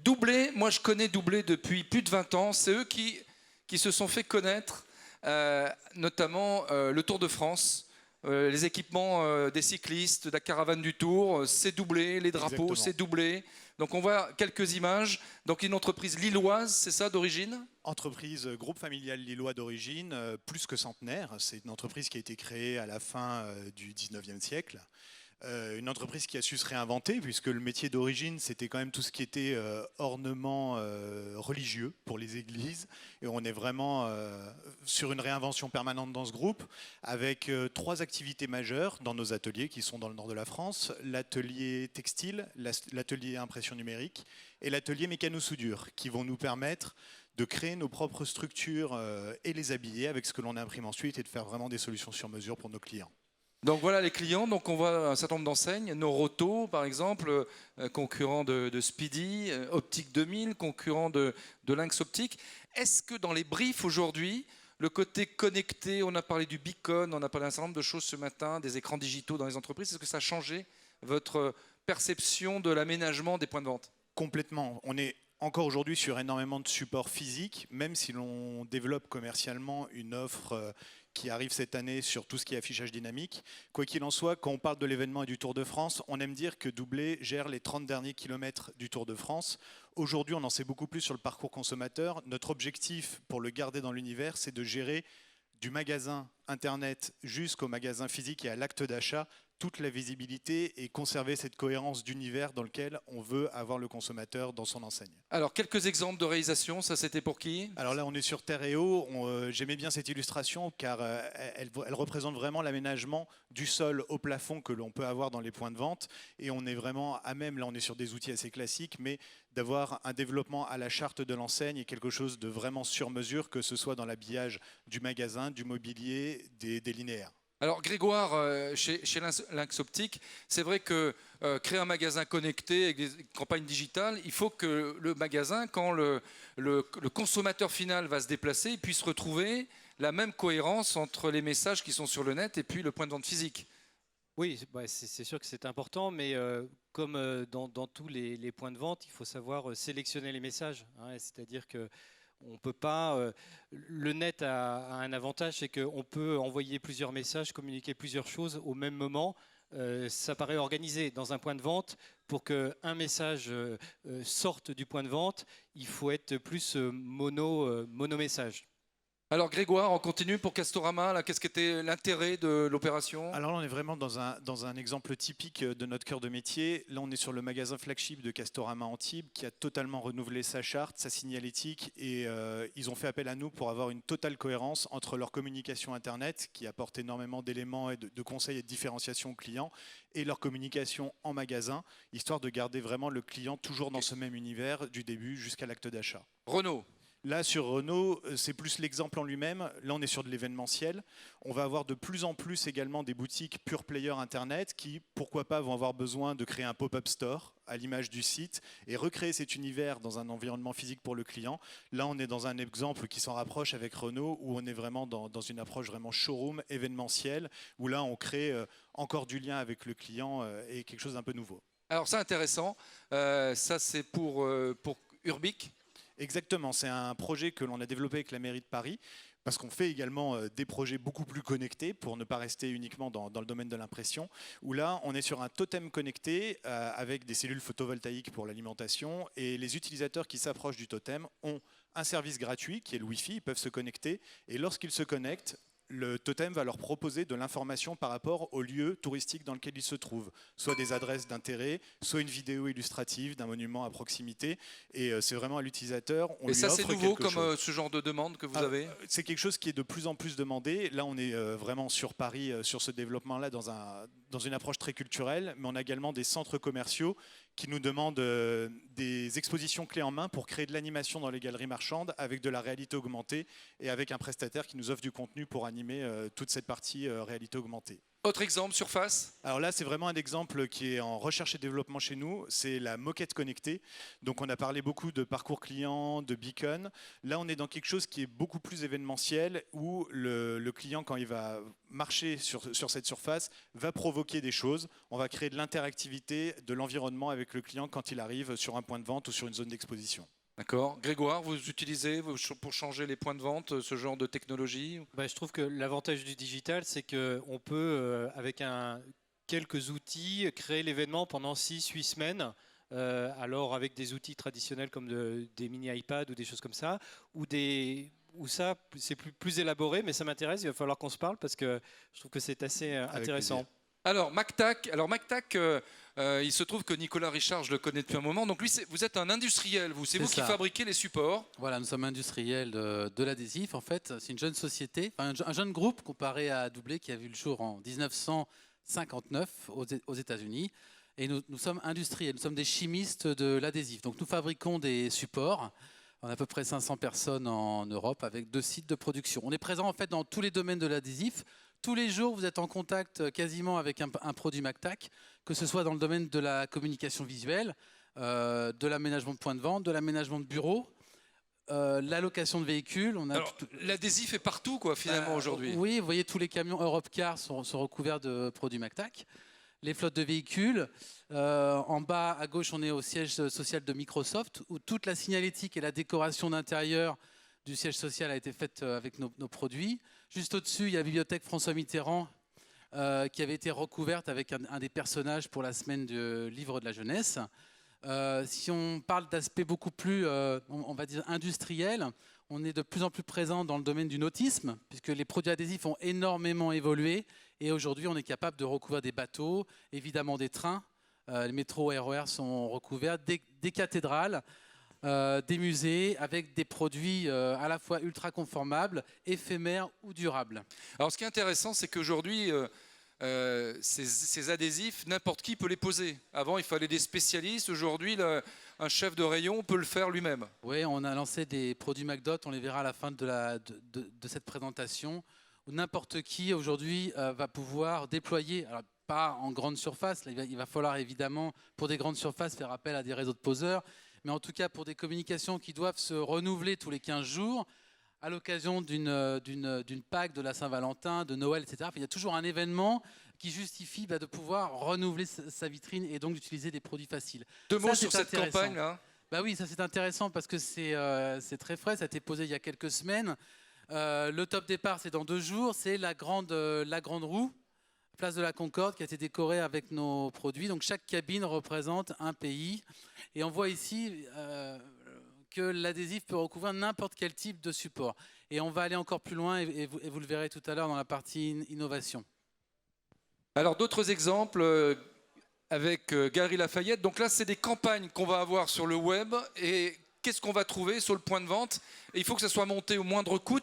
Doublé, moi je connais Doublé depuis plus de 20 ans. C'est eux qui se sont fait connaître, notamment le Tour de France, les équipements des cyclistes, de la caravane du Tour, c'est Doublé, les drapeaux, c'est Doublé. Donc on voit quelques images. Donc une entreprise lilloise, c'est ça d'origine ? Entreprise, groupe familial lillois d'origine, plus que centenaire. C'est une entreprise qui a été créée à la fin du 19e siècle. Une entreprise qui a su se réinventer, puisque le métier d'origine, c'était quand même tout ce qui était ornement religieux pour les églises. Et on est vraiment sur une réinvention permanente dans ce groupe, avec 3 activités majeures dans nos ateliers, qui sont dans le nord de la France. L'atelier textile, l'atelier impression numérique et l'atelier mécano-soudure, qui vont nous permettre de créer nos propres structures et les habiller avec ce que l'on imprime ensuite et de faire vraiment des solutions sur mesure pour nos clients. Donc voilà les clients, donc on voit un certain nombre d'enseignes, Noroto par exemple, concurrent de Speedy, Optique 2000, concurrent de Lynx Optique. Est-ce que dans les briefs aujourd'hui, le côté connecté, on a parlé du beacon, on a parlé d'un certain nombre de choses ce matin, des écrans digitaux dans les entreprises, est-ce que ça a changé votre perception de l'aménagement des points de vente ? Complètement. On est encore aujourd'hui sur énormément de supports physiques, même si l'on développe commercialement une offre qui arrive cette année sur tout ce qui est affichage dynamique. Quoi qu'il en soit, quand on parle de l'événement et du Tour de France, on aime dire que Doublé gère les 30 derniers kilomètres du Tour de France. Aujourd'hui, on en sait beaucoup plus sur le parcours consommateur. Notre objectif, pour le garder dans l'univers, c'est de gérer du magasin Internet jusqu'au magasin physique et à l'acte d'achat, toute la visibilité et conserver cette cohérence d'univers dans lequel on veut avoir le consommateur dans son enseigne. Alors, quelques exemples de réalisation, ça c'était pour qui ? Alors là, on est sur Terre et Eau. J'aimais bien cette illustration car elle représente vraiment l'aménagement du sol au plafond que l'on peut avoir dans les points de vente. Et on est vraiment à même, là on est sur des outils assez classiques, mais d'avoir un développement à la charte de l'enseigne et quelque chose de vraiment sur mesure, que ce soit dans l'habillage du magasin, du mobilier, des linéaires. Alors Grégoire, chez Lynx Optique, c'est vrai que créer un magasin connecté avec des campagnes digitales, il faut que le magasin, quand le consommateur final va se déplacer, il puisse retrouver la même cohérence entre les messages qui sont sur le net et puis le point de vente physique. Oui, c'est sûr que c'est important, mais comme dans tous les points de vente, il faut savoir sélectionner les messages. C'est-à-dire que on peut pas. Le net a un avantage, c'est qu'on peut envoyer plusieurs messages, communiquer plusieurs choses au même moment. Ça paraît organisé. Dans un point de vente, pour qu'un message sorte du point de vente, il faut être plus mono-message. Alors Grégoire, on continue pour Castorama. Qu'est-ce qu'était l'intérêt de l'opération ? Alors là, on est vraiment dans un exemple typique de notre cœur de métier. Là, on est sur le magasin flagship de Castorama Antibes qui a totalement renouvelé sa charte, sa signalétique et ils ont fait appel à nous pour avoir une totale cohérence entre leur communication Internet qui apporte énormément d'éléments et de conseils et de différenciation aux clients et leur communication en magasin, histoire de garder vraiment le client toujours dans ce même univers du début jusqu'à l'acte d'achat. Renault. Là, sur Renault, c'est plus l'exemple en lui-même. Là, on est sur de l'événementiel. On va avoir de plus en plus également des boutiques pure player Internet qui, pourquoi pas, vont avoir besoin de créer un pop-up store à l'image du site et recréer cet univers dans un environnement physique pour le client. Là, on est dans un exemple qui s'en rapproche avec Renault où on est vraiment dans une approche vraiment showroom, événementielle, où là, on crée encore du lien avec le client et quelque chose d'un peu nouveau. Alors, c'est intéressant. Ça, c'est pour Urbic. Exactement, c'est un projet que l'on a développé avec la mairie de Paris, parce qu'on fait également des projets beaucoup plus connectés pour ne pas rester uniquement dans le domaine de l'impression, où là on est sur un totem connecté avec des cellules photovoltaïques pour l'alimentation et les utilisateurs qui s'approchent du totem ont un service gratuit qui est le Wi-Fi, ils peuvent se connecter et lorsqu'ils se connectent, le totem va leur proposer de l'information par rapport au lieu touristique dans lequel ils se trouvent, soit des adresses d'intérêt, soit une vidéo illustrative d'un monument à proximité. Et c'est vraiment à l'utilisateur. Et ça, c'est nouveau comme ce genre de demande que vous avez ? C'est quelque chose qui est de plus en plus demandé. Là, on est vraiment sur Paris, sur ce développement-là, dans une approche très culturelle, mais on a également des centres commerciaux qui nous demandent des expositions clés en main pour créer de l'animation dans les galeries marchandes avec de la réalité augmentée et avec un prestataire qui nous offre du contenu pour animer toute cette partie réalité augmentée. Autre exemple, surface. Alors là, c'est vraiment un exemple qui est en recherche et développement chez nous, c'est la moquette connectée. Donc on a parlé beaucoup de parcours client, de beacon. Là, on est dans quelque chose qui est beaucoup plus événementiel, où le client, quand il va marcher sur cette surface, va provoquer des choses. On va créer de l'interactivité de l'environnement avec le client quand il arrive sur un point de vente ou sur une zone d'exposition. D'accord. Grégoire, vous utilisez pour changer les points de vente ce genre de technologie? Je trouve que l'avantage du digital, c'est qu'on peut, avec quelques outils, créer l'événement pendant 6-8 semaines. Alors avec des outils traditionnels comme des mini iPad ou des choses comme ça, où ça c'est plus élaboré, mais ça m'intéresse, il va falloir qu'on se parle parce que je trouve que c'est assez intéressant. plaisir. Alors, MacTac, il se trouve que Nicolas Richard, je le connais depuis un moment. Donc lui, vous êtes un industriel, c'est vous qui fabriquez les supports. Voilà, nous sommes industriels de l'adhésif. En fait, c'est une jeune société, un jeune groupe comparé à Doublé qui a vu le jour en 1959 aux États-Unis. Et nous sommes industriels, nous sommes des chimistes de l'adhésif. Donc nous fabriquons des supports. On a à peu près 500 personnes en Europe avec 2 sites de production. On est présent en fait dans tous les domaines de l'adhésif. Tous les jours, vous êtes en contact quasiment avec un produit MacTac, que ce soit dans le domaine de la communication visuelle, de l'aménagement de points de vente, de l'aménagement de bureaux, la location de véhicules. L'adhésif est partout, quoi, finalement, aujourd'hui. Oui, vous voyez, tous les camions Europcar sont recouverts de produits MacTac. Les flottes de véhicules. En bas, à gauche, on est au siège social de Microsoft, où toute la signalétique et la décoration d'intérieur du siège social a été faite avec nos produits. Juste au-dessus, il y a la bibliothèque François Mitterrand, qui avait été recouverte avec un des personnages pour la semaine du livre de la jeunesse. Si on parle d'aspects beaucoup plus, on va dire, industriels, on est de plus en plus présent dans le domaine du nautisme, puisque les produits adhésifs ont énormément évolué. Et aujourd'hui, on est capable de recouvrir des bateaux, évidemment des trains. Les métros et RER sont recouverts, des cathédrales, des musées, avec des produits à la fois ultra conformables, éphémères ou durables. Alors, ce qui est intéressant, c'est qu'aujourd'hui, ces adhésifs, n'importe qui peut les poser. Avant, il fallait des spécialistes. Aujourd'hui, un chef de rayon peut le faire lui-même. Oui, on a lancé des produits MacDot, on les verra à la fin de cette présentation, où n'importe qui aujourd'hui va pouvoir déployer, alors pas en grande surface, là, il va falloir évidemment pour des grandes surfaces faire appel à des réseaux de poseurs, mais en tout cas pour des communications qui doivent se renouveler tous les 15 jours, à l'occasion d'une Pâques, de la Saint-Valentin, de Noël, etc. Enfin, il y a toujours un événement qui justifie de pouvoir renouveler sa vitrine et donc d'utiliser des produits faciles. Deux mots sur cette campagne-là. Oui, ça c'est intéressant parce que c'est très frais, ça a été posé il y a quelques semaines. Le top départ, c'est dans 2 jours, c'est la grande roue, place de la Concorde, qui a été décorée avec nos produits. Donc chaque cabine représente un pays. Et on voit ici que l'adhésif peut recouvrir n'importe quel type de support. Et on va aller encore plus loin, et vous le verrez tout à l'heure dans la partie innovation. Alors d'autres exemples avec Galeries Lafayette. Donc là, c'est des campagnes qu'on va avoir sur le web. Et qu'est-ce qu'on va trouver sur le point de vente? Et il faut que ça soit monté au moindre coût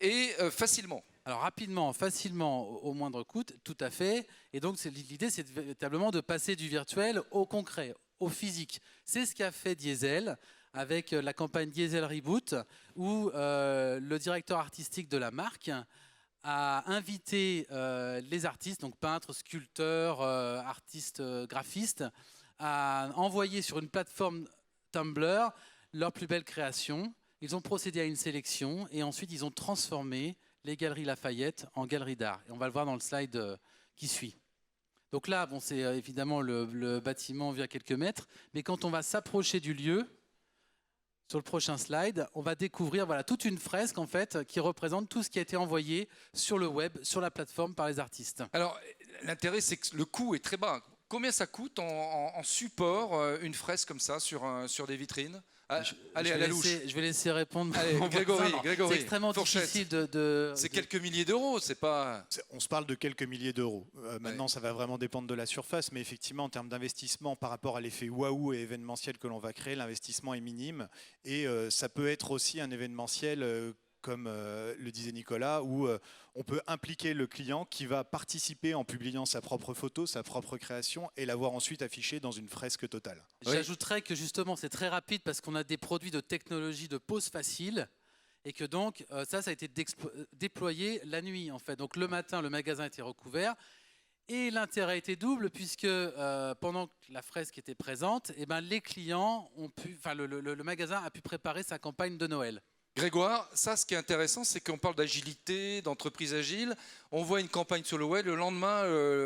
et facilement. Alors rapidement, facilement, au moindre coût, tout à fait. Et donc l'idée, c'est véritablement de passer du virtuel au concret, au physique. C'est ce qu'a fait Diesel avec la campagne Diesel Reboot, où le directeur artistique de la marque a invité les artistes, donc peintres, sculpteurs, artistes, graphistes, à envoyer sur une plateforme Tumblr leurs plus belles créations. Ils ont procédé à une sélection et ensuite ils ont transformé les Galeries Lafayette en galeries d'art. Et on va le voir dans le slide qui suit. Donc là, bon, c'est évidemment le bâtiment vu à quelques mètres, mais quand on va s'approcher du lieu, sur le prochain slide, on va découvrir toute une fresque en fait qui représente tout ce qui a été envoyé sur le web, sur la plateforme par les artistes. Alors l'intérêt, c'est que le coût est très bas. Combien ça coûte en support une fresque comme ça sur des vitrines? Allez, à la louche. Je vais laisser répondre. Allez, Grégory. C'est extrêmement difficile de... C'est quelques milliers d'euros, c'est pas... On se parle de quelques milliers d'euros. Maintenant, ça va vraiment dépendre de la surface, mais effectivement, en termes d'investissement, par rapport à l'effet waouh et événementiel que l'on va créer, l'investissement est minime. Et ça peut être aussi un événementiel... comme le disait Nicolas, où on peut impliquer le client qui va participer en publiant sa propre photo, sa propre création, et l'avoir ensuite affichée dans une fresque totale. J'ajouterais que justement c'est très rapide parce qu'on a des produits de technologie de pose facile, et que donc ça a été déployé la nuit en fait. Donc le matin, le magasin était recouvert, Et l'intérêt était double puisque pendant que la fresque était présente, eh ben, les clients ont pu, enfin le magasin a pu préparer sa campagne de Noël. Grégoire, ça, ce qui est intéressant, c'est qu'on parle d'agilité, d'entreprise agile. On voit une campagne sur le web, le lendemain,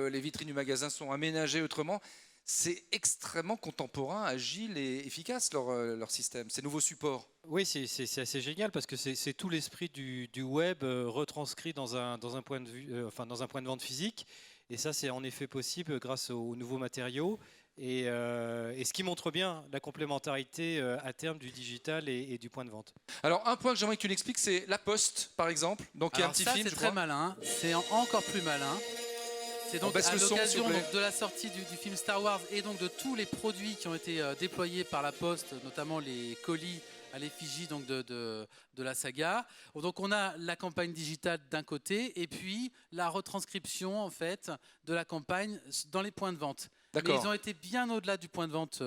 les vitrines du magasin sont aménagées autrement. C'est extrêmement contemporain, agile et efficace leur système, ces nouveaux supports. Oui, c'est assez génial parce que c'est tout l'esprit du web retranscrit dans un point de vue, dans un point de vente physique. Et ça, c'est en effet possible grâce aux nouveaux matériaux. Et ce qui montre bien la complémentarité à terme du digital et du point de vente. Alors, un point que j'aimerais que tu l'expliques, c'est la Poste, par exemple. Donc, il y a un petit film, c'est très malin. C'est encore plus malin. C'est donc à l'occasion de la sortie du film Star Wars et donc de tous les produits qui ont été déployés par la Poste, notamment les colis à l'effigie donc de la saga. Donc on a la campagne digitale d'un côté et puis la retranscription en fait de la campagne dans les points de vente. Mais ils ont été bien au-delà du point de vente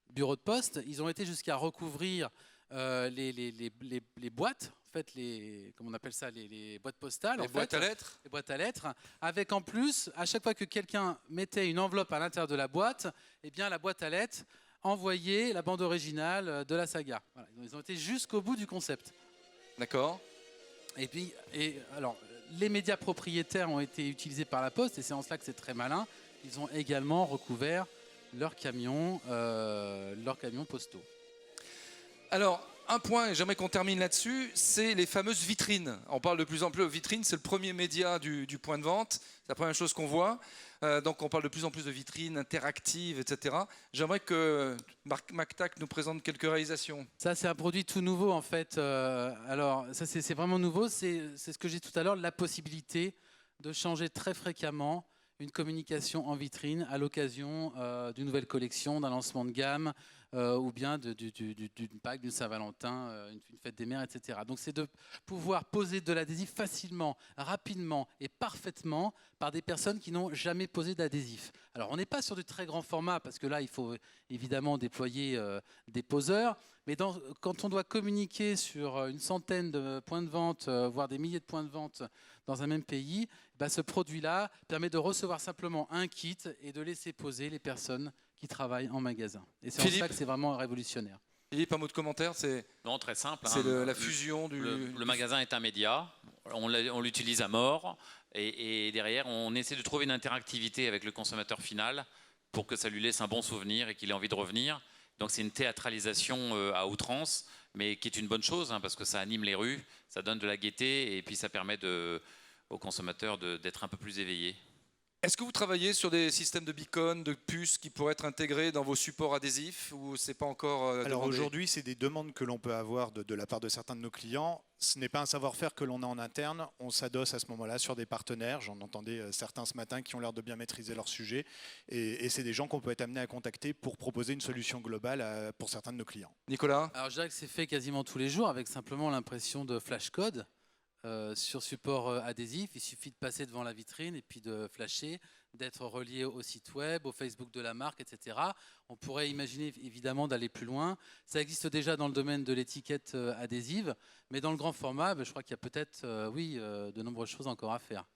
bureau de poste. Ils ont été jusqu'à recouvrir les boîtes, en fait, comment on appelle ça, les boîtes postales, les boîtes à lettres. Les boîtes à lettres, avec en plus, à chaque fois que quelqu'un mettait une enveloppe à l'intérieur de la boîte, eh bien la boîte à lettres envoyait la bande originale de la saga. Voilà, ils ont été jusqu'au bout du concept. D'accord. Et puis, alors, les médias propriétaires ont été utilisés par la Poste, et c'est en cela que c'est très malin. Ils ont également recouvert leurs camions postaux. Alors, un point, et j'aimerais qu'on termine là-dessus, c'est les fameuses vitrines. On parle de plus en plus de vitrines, c'est le premier média du point de vente, c'est la première chose qu'on voit. Donc on parle de plus en plus de vitrines interactives, etc. J'aimerais que Marc Mactac nous présente quelques réalisations. Ça, c'est un produit tout nouveau, en fait. Alors, ça, c'est vraiment nouveau. C'est ce que j'ai dit tout à l'heure, la possibilité de changer très fréquemment une communication en vitrine à l'occasion d'une nouvelle collection, d'un lancement de gamme ou bien d'une Pâques, d'une Saint-Valentin, une fête des mères, etc. Donc c'est de pouvoir poser de l'adhésif facilement, rapidement et parfaitement par des personnes qui n'ont jamais posé d'adhésif. Alors on n'est pas sur du très grand format parce que là il faut évidemment déployer des poseurs, mais quand on doit communiquer sur une centaine de points de vente, voire des milliers de points de vente dans un même pays, ce produit-là permet de recevoir simplement un kit et de laisser poser les personnes qui travaillent en magasin. Et c'est en ça que c'est vraiment révolutionnaire. Philippe, un mot de commentaire, Non, très simple. C'est la fusion du... Le magasin est un média, on l'utilise à mort, et derrière, on essaie de trouver une interactivité avec le consommateur final pour que ça lui laisse un bon souvenir et qu'il ait envie de revenir. Donc c'est une théâtralisation à outrance, mais qui est une bonne chose, parce que ça anime les rues, ça donne de la gaieté, et puis ça permet aux consommateurs d'être un peu plus éveillés. Est-ce que vous travaillez sur des systèmes de beacon, de puces qui pourraient être intégrés dans vos supports adhésifs ou c'est pas encore Alors demandé ? aujourd'hui, c'est des demandes que l'on peut avoir de la part de certains de nos clients. Ce n'est pas un savoir-faire que l'on a en interne. On s'adosse à ce moment-là sur des partenaires. J'en entendais certains ce matin qui ont l'air de bien maîtriser leur sujet. Et c'est des gens qu'on peut être amené à contacter pour proposer une solution globale pour certains de nos clients. Nicolas ? Alors je dirais que c'est fait quasiment tous les jours avec simplement l'impression de flashcode. Sur support adhésif, il suffit de passer devant la vitrine et puis de flasher, d'être relié au site web, au Facebook de la marque, etc. On pourrait imaginer évidemment d'aller plus loin. Ça existe déjà dans le domaine de l'étiquette adhésive, mais dans le grand format, je crois qu'il y a peut-être, de nombreuses choses encore à faire.